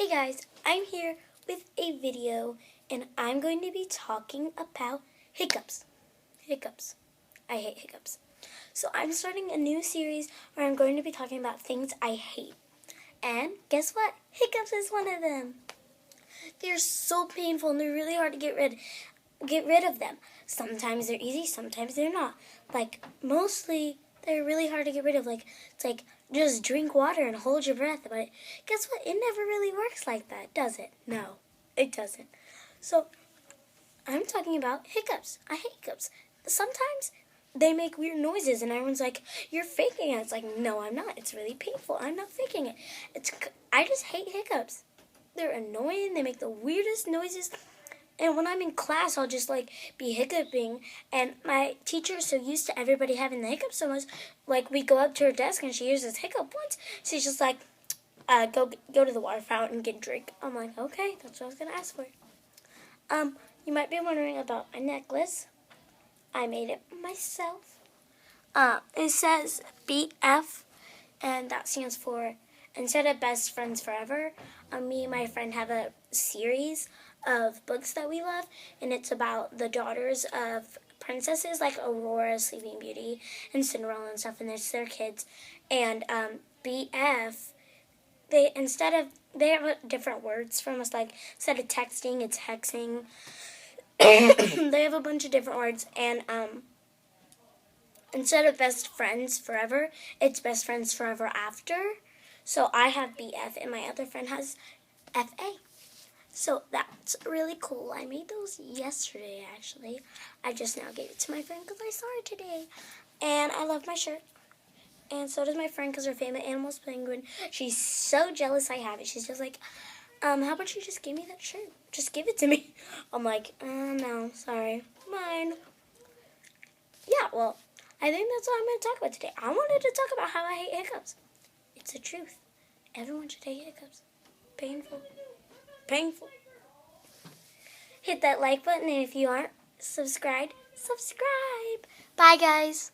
Hey guys, I'm here with a video and I'm going to be talking about hiccups. Hiccups. I hate hiccups. So I'm starting a new series where I'm going to be talking about things I hate. And guess what? Hiccups is one of them. They're so painful and they're really hard to get rid of them. Sometimes they're easy, sometimes they're not. Like mostly they're really hard to get rid of. It's like just drink water and hold your breath. But guess what? It never really works like that, does it? No, it doesn't. So I'm talking about hiccups. I hate hiccups. Sometimes they make weird noises and everyone's like, you're faking it. It's like, no, I'm not. It's really painful. I'm not faking it. I just hate hiccups. They're annoying. They make the weirdest noises. And when I'm in class, I'll just be hiccuping. And my teacher is so used to everybody having the hiccups so much. We go up to her desk and she hears this hiccup once. She's just like, go to the water fountain and get a drink. I'm like, okay, that's what I was gonna ask for. You might be wondering about my necklace. I made it myself. It says BF, and that stands for instead of Best Friends Forever. Me and my friend have a series of books that we love, and it's about the daughters of princesses like Aurora, Sleeping Beauty, and Cinderella and stuff, and it's their kids. And BF, they have different words from us. Like instead of texting, it's hexing. They have a bunch of different words, and instead of Best Friends Forever, it's Best Friends Forever After. So I have BF, and my other friend has FA. So that's really cool. I made those yesterday, actually. I just now gave it to my friend because I saw it today. And I love my shirt. And so does my friend because her favorite animal is penguin. She's so jealous I have it. She's just like, how about you just give me that shirt? Just give it to me. I'm like, no, sorry. Mine. Yeah, well, I think that's all I'm going to talk about today. I wanted to talk about how I hate hiccups. It's the truth. Everyone should hate hiccups. Painful. Painful. Hit that like button, and if you aren't subscribed, subscribe. Bye, guys.